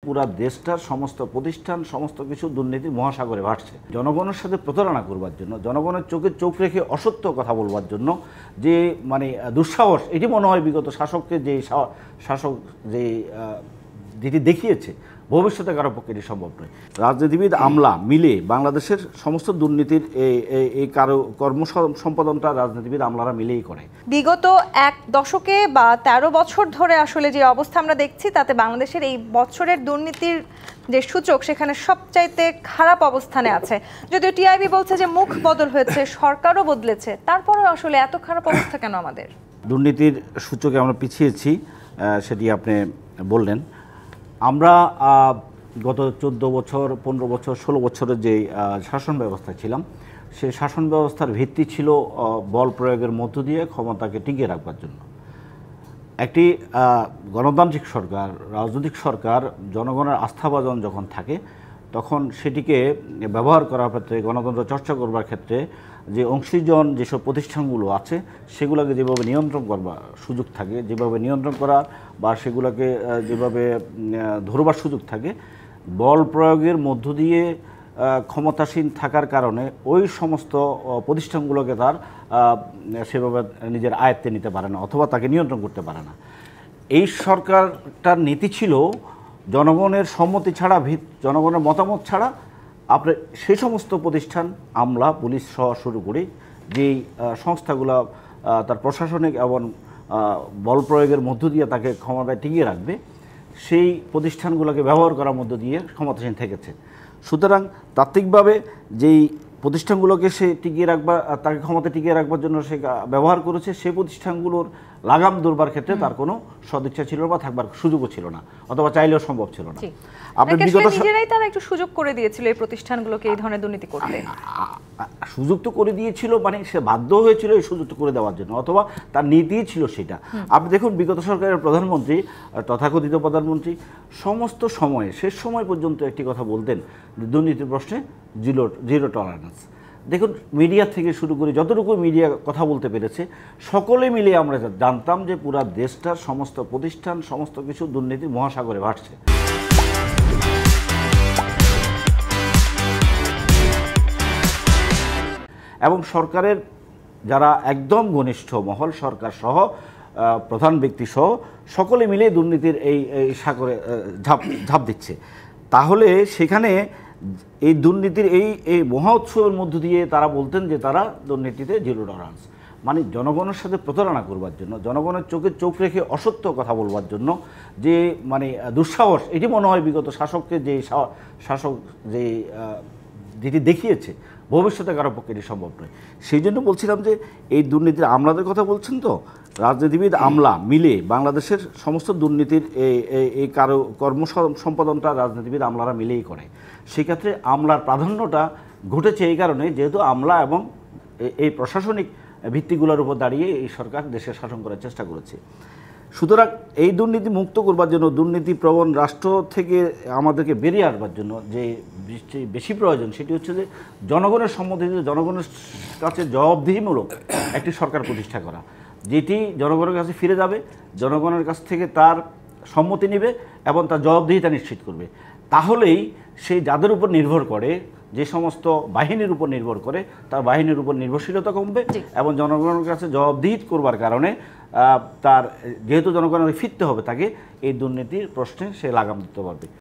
পুরা দেশটার সমস্ত প্রতিষ্ঠান সমস্ত কিছু দুর্নীতির মহাসাগরে ভাসছে। জনগণের সাথে প্রতারণা করবার জন্য, জনগণের চোখে চোখ রেখে অসত্য কথা বলবার জন্য যে দুঃসাহস, এটি মনে হয় বিগত শাসককে যে শাসক যেটি দেখিয়েছে, ভবিষ্যতে কারো পক্ষে এটি সম্ভব নয়। রাজনীতিবিদ আমলা মিলে বাংলাদেশের সমস্ত দুর্নীতির এই কর্ম সম্পাদনটা রাজনীতিবিদ আমলারা মিলেই করে। বিগত এক দশকে বা ১৩ বছর ধরে আসলে যে অবস্থা আমরা দেখছি, তাতে বাংলাদেশের এই বছরের দুর্নীতির যে সূচক সেখানে সবচাইতে খারাপ অবস্থানে আছে। যদিও টিআইবি বলছে যে মুখ বদল হয়েছে, সরকারও বদলেছে, তারপরেও আসলে এত খারাপ অবস্থা কেন আমাদের? দুর্নীতির সূচকে আমরা পিছিয়েছি, সেটি আপনি বললেন। আমরা গত 14 বছর 15 বছর 16 বছরের যে শাসন ব্যবস্থা ছিলাম, সেই শাসন ব্যবস্থার ভিত্তি ছিল বল প্রয়োগের মধ্য দিয়ে ক্ষমতাকে টিকিয়ে রাখবার জন্য। একটি গণতান্ত্রিক সরকার, রাজনৈতিক সরকার জনগণের আস্থাভাজন যখন থাকে, তখন সেটিকে ব্যবহার করার ক্ষেত্রে, গণতন্ত্র চর্চা করবার ক্ষেত্রে যে অংশীজন যেসব প্রতিষ্ঠানগুলো আছে সেগুলোকে যেভাবে নিয়ন্ত্রণ করবার সুযোগ থাকে, যেভাবে নিয়ন্ত্রণ করা বা সেগুলোকে যেভাবে ধরবার সুযোগ থাকে, বল প্রয়োগের মধ্য দিয়ে ক্ষমতাসীন থাকার কারণে ওই সমস্ত প্রতিষ্ঠানগুলোকে তার সেভাবে নিজের আয়ত্তে নিতে পারে না অথবা তাকে নিয়ন্ত্রণ করতে পারে না। এই সরকারটার নীতি ছিল জনগণের সম্মতি ছাড়া, জনগণের মতামত ছাড়া আপনি সেই সমস্ত প্রতিষ্ঠান, আমলা, পুলিশ সহ শুরু করে যেই সংস্থাগুলো তার প্রশাসনিক এবং বল প্রয়োগের মধ্য দিয়ে তাকে ক্ষমতায় টিকিয়ে রাখবে, সেই প্রতিষ্ঠানগুলোকে ব্যবহার করার মধ্য দিয়ে ক্ষমতাসীন থেকেছে। সুতরাং তাত্ত্বিকভাবে যেই প্রতিষ্ঠানগুলোকে সে টিকিয়ে রাখবার, তাকে ক্ষমতা টিকিয়ে রাখবার জন্য সে ব্যবহার করেছে, সেই প্রতিষ্ঠানগুলোর লাগাম ধরবার ক্ষেত্রে তার কোনো সদিচ্ছা ছিল না বা থাকবার সুযোগও ছিল না, অথবা চাইলেও সম্ভব ছিল না। আপনি নিজেরাই তারা একটু সুযোগ করে দিয়েছিল এই প্রতিষ্ঠানগুলোকে এই ধরনের দুর্নীতি করতে। সুযোগ তো করে দিয়েছিল, সে বাধ্য হয়েছিল এই সুযোগটা করে দেওয়ার জন্য, অথবা তার নীতিই ছিল সেটা। আপনি দেখুন, বিগত সরকারের প্রধানমন্ত্রী, তথাকথিত প্রধানমন্ত্রী সমস্ত সময়ে, শেষ সময় পর্যন্ত একটি কথা বলতেন যে দুর্নীতির প্রশ্নে জিরো টলারেন্স। দেখুন, মিডিয়া থেকে শুরু করে যতটুকু মিডিয়া কথা বলতে পেরেছে, সকলে মিলে আমরা জানতাম যে পুরা দেশটার সমস্ত প্রতিষ্ঠান সমস্ত কিছু দুর্নীতির মহাসাগরে ভাসছে। এবং সরকারের যারা একদম ঘনিষ্ঠ মহল, সরকার সহ প্রধান ব্যক্তি সহ সকলে মিলে দুর্নীতির এই সাগরে ঝাঁপ দিচ্ছে। তাহলে সেখানে এই দুর্নীতির এই মহা উৎসবের মধ্য দিয়ে তারা বলতেন যে তারা দুর্নীতিতে জিরো টলারেন্স, জনগণের সাথে প্রতারণা করবার জন্য, জনগণের চোখে চোখ রেখে অসত্য কথা বলবার জন্য যে দুঃসাহস, এটি মনে হয় বিগত শাসককে যে শাসক যেটি দেখিয়েছে, ভবিষ্যতে কারো পক্ষে এটি সম্ভব নয়। সেই জন্য বলছিলাম যে এই দুর্নীতির আমলাদের কথা বলছেন তো, রাজনীতিবিদ আমলা মিলে বাংলাদেশের সমস্ত দুর্নীতির এই কর্ম সম্পাদনটা রাজনীতিবিদ আমলারা মিলেই করে। সেক্ষেত্রে আমলার প্রাধান্যটা ঘটেছে এই কারণে, যেহেতু আমলা এবং এই প্রশাসনিক ভিত্তিগুলোর উপর দাঁড়িয়ে এই সরকার দেশের শাসন করার চেষ্টা করেছে। সুতরাং এই দুর্নীতি মুক্ত করবার জন্য, দুর্নীতি প্রবণ রাষ্ট্র থেকে আমাদেরকে বেরিয়ে আসবার জন্য যে বেশি প্রয়োজন, সেটি হচ্ছে যে জনগণের সম্মতিতে, জনগণের কাছে জবাবদিহিমূলক একটি সরকার প্রতিষ্ঠা করা, যেটি জনগণের কাছে ফিরে যাবে, জনগণের কাছ থেকে তার সম্মতি নেবে এবং তার জবাবদিহিতা নিশ্চিত করবে। তাহলেই সেই যাদের উপর নির্ভর করে, যে সমস্ত বাহিনীর উপর নির্ভর করে, তার বাহিনীর উপর নির্ভরশীলতা কমবে এবং জনগণের কাছে জবাবদিহি করবার কারণে তার, যেহেতু জনগণের ফিরতে হবে তাকে, এই দুর্নীতির প্রশ্নে সে লাগাম দিতে পারবে।